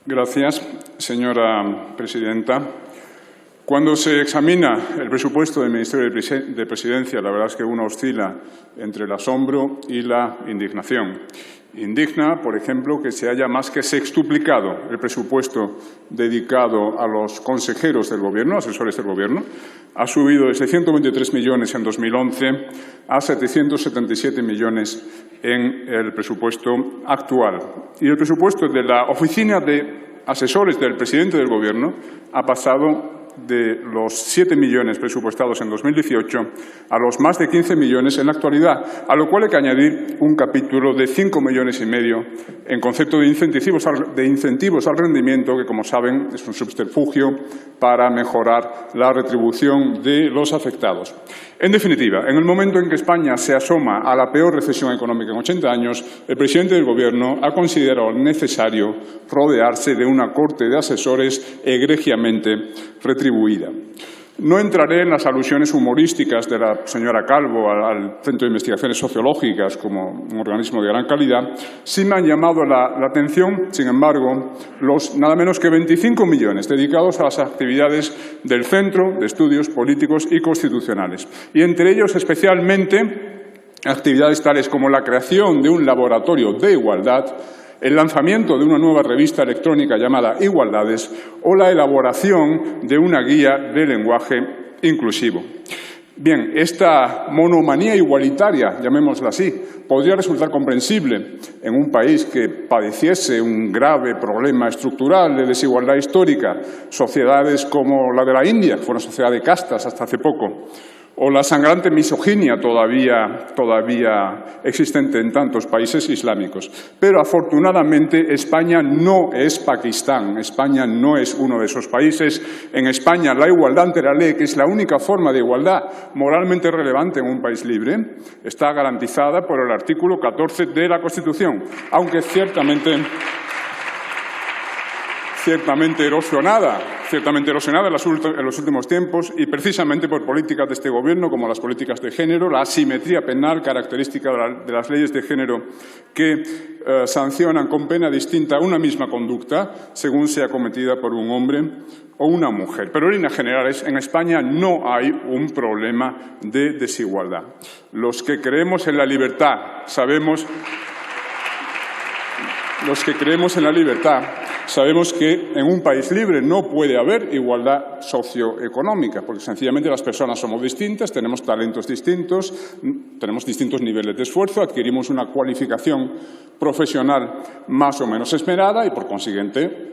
Gracias, señora presidenta. Cuando se examina el presupuesto del Ministerio de Presidencia, la verdad es que uno oscila entre el asombro y la indignación. Indigna, por ejemplo, que se haya más que sextuplicado el presupuesto dedicado a los consejeros del Gobierno, asesores del Gobierno. Ha subido de 623 millones en 2011 a 777 millones en el presupuesto actual. Y el presupuesto de la Oficina de Asesores del Presidente del Gobierno ha pasado de los 7 millones presupuestados en 2018 a los más de 15 millones en la actualidad, a lo cual hay que añadir un capítulo de 5,5 millones en concepto de incentivos al rendimiento, que, como saben, es un subterfugio para mejorar la retribución de los afectados. En definitiva, en el momento en que España se asoma a la peor recesión económica en 80 años, el presidente del Gobierno ha considerado necesario rodearse de una corte de asesores egregiamente retribuida. No entraré en las alusiones humorísticas de la señora Calvo al Centro de Investigaciones Sociológicas como un organismo de gran calidad. Sí me han llamado la atención, sin embargo, los nada menos que 25 millones dedicados a las actividades del Centro de Estudios Políticos y Constitucionales. Y entre ellos, especialmente, actividades tales como la creación de un laboratorio de igualdad, el lanzamiento de una nueva revista electrónica llamada Igualdades o la elaboración de una guía de lenguaje inclusivo. Bien, esta monomanía igualitaria, llamémosla así, podría resultar comprensible en un país que padeciese un grave problema estructural de desigualdad histórica, sociedades como la de la India, que fue una sociedad de castas hasta hace poco, o la sangrante misoginia todavía existente en tantos países islámicos. Pero, afortunadamente, España no es Pakistán, España no es uno de esos países. En España, la igualdad ante la ley, que es la única forma de igualdad moralmente relevante en un país libre, está garantizada por el artículo 14 de la Constitución, aunque ciertamente erosionada en los últimos tiempos, y precisamente por políticas de este Gobierno, como las políticas de género, la asimetría penal característica de las leyes de género que sancionan con pena distinta una misma conducta según sea cometida por un hombre o una mujer. Pero en líneas generales, en España no hay un problema de desigualdad. Los que creemos en la libertad sabemos que en un país libre no puede haber igualdad socioeconómica, porque sencillamente las personas somos distintas, tenemos talentos distintos, tenemos distintos niveles de esfuerzo, adquirimos una cualificación profesional más o menos esmerada y, por consiguiente,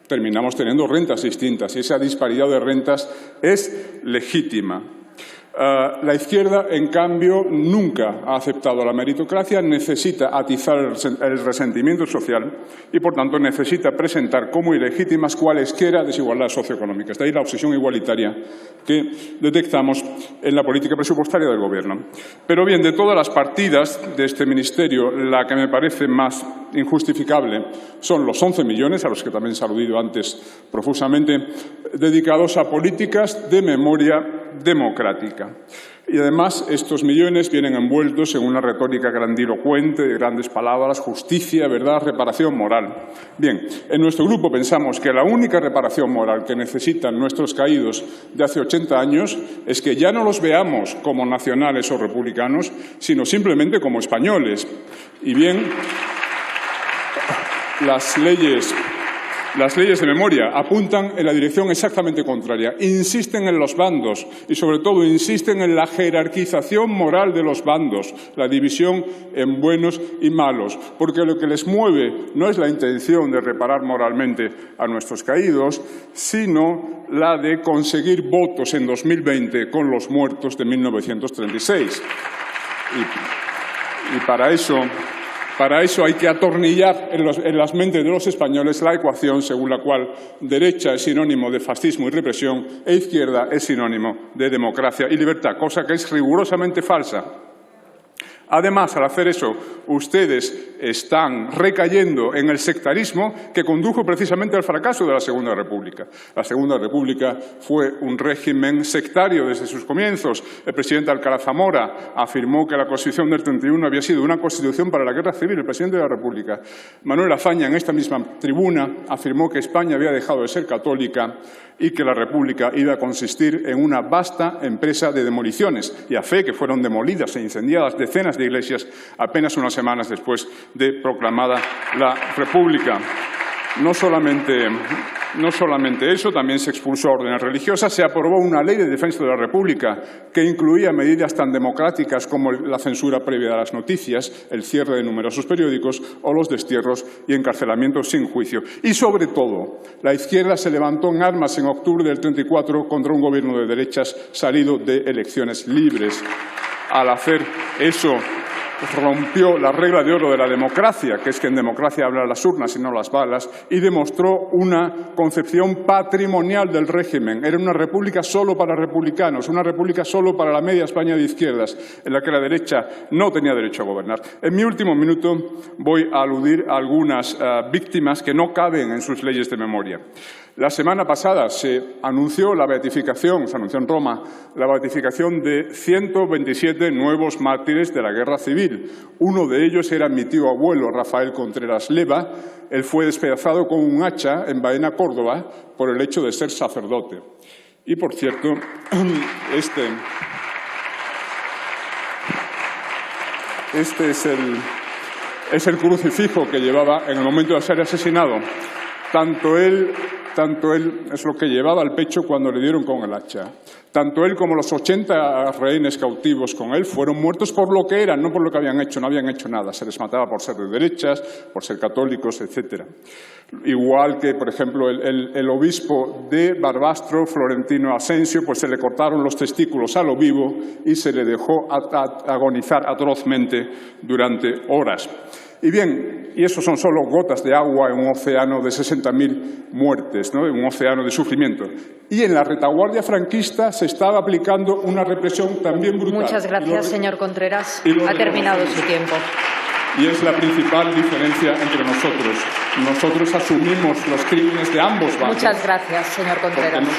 terminamos teniendo rentas distintas, y esa disparidad de rentas es legítima. La izquierda, en cambio, nunca ha aceptado la meritocracia, necesita atizar el resentimiento social y, por tanto, necesita presentar como ilegítimas cualesquiera desigualdades socioeconómicas. De ahí la obsesión igualitaria que detectamos en la política presupuestaria del Gobierno. Pero bien, de todas las partidas de este Ministerio, la que me parece más injustificable son los 11 millones, a los que también se ha aludido antes profusamente, dedicados a políticas de memoria democrática. Y además estos millones vienen envueltos en una retórica grandilocuente de grandes palabras: justicia, verdad, reparación moral. Bien, en nuestro grupo pensamos que la única reparación moral que necesitan nuestros caídos de hace 80 años es que ya no los veamos como nacionales o republicanos, sino simplemente como españoles. Y bien, las leyes de memoria apuntan en la dirección exactamente contraria. Insisten en los bandos y, sobre todo, insisten en la jerarquización moral de los bandos, la división en buenos y malos, porque lo que les mueve no es la intención de reparar moralmente a nuestros caídos, sino la de conseguir votos en 2020 con los muertos de 1936. Y para eso hay que atornillar en las mentes de los españoles la ecuación según la cual derecha es sinónimo de fascismo y represión e izquierda es sinónimo de democracia y libertad, cosa que es rigurosamente falsa. Además, al hacer eso, ustedes están recayendo en el sectarismo que condujo precisamente al fracaso de la Segunda República. La Segunda República fue un régimen sectario desde sus comienzos. El presidente Alcalá Zamora afirmó que la Constitución del 31 había sido una constitución para la guerra civil. El presidente de la República, Manuel Azaña, en esta misma tribuna, afirmó que España había dejado de ser católica y que la República iba a consistir en una vasta empresa de demoliciones. Y a fe que fueron demolidas e incendiadas decenas de iglesias apenas unas semanas después de proclamada la República. No solamente eso, también se expulsó a órdenes religiosas, se aprobó una ley de defensa de la República que incluía medidas tan democráticas como la censura previa de las noticias, el cierre de numerosos periódicos o los destierros y encarcelamientos sin juicio. Y, sobre todo, la izquierda se levantó en armas en octubre del 34 contra un gobierno de derechas salido de elecciones libres. Al hacer eso, rompió la regla de oro de la democracia, que es que en democracia hablan las urnas y no las balas, y demostró una concepción patrimonial del régimen. Era una república solo para republicanos, una república solo para la media España de izquierdas, en la que la derecha no tenía derecho a gobernar. En mi último minuto voy a aludir a algunas víctimas que no caben en sus leyes de memoria. La semana pasada se anunció en Roma, la beatificación de 127 nuevos mártires de la guerra civil. Uno de ellos era mi tío abuelo, Rafael Contreras Leva. Él fue despedazado con un hacha en Baena, Córdoba, por el hecho de ser sacerdote. Y, por cierto, este es el crucifijo que llevaba en el momento de ser asesinado. Tanto él es lo que llevaba al pecho cuando le dieron con el hacha. Tanto él como los 80 rehenes cautivos con él fueron muertos por lo que eran, no por lo que habían hecho. No habían hecho nada. Se les mataba por ser de derechas, por ser católicos, etc. Igual que, por ejemplo, el obispo de Barbastro, Florentino Asensio, pues se le cortaron los testículos a lo vivo y se le dejó agonizar atrozmente durante horas. Y bien, y eso son solo gotas de agua en un océano de 60.000 muertes, ¿no? Un océano de sufrimiento. Y en la retaguardia franquista se estaba aplicando una represión también brutal. Muchas gracias, señor Contreras. Ha terminado su tiempo. Y es la principal diferencia entre nosotros. Nosotros asumimos los crímenes de ambos bandos. Muchas gracias, señor Contreras.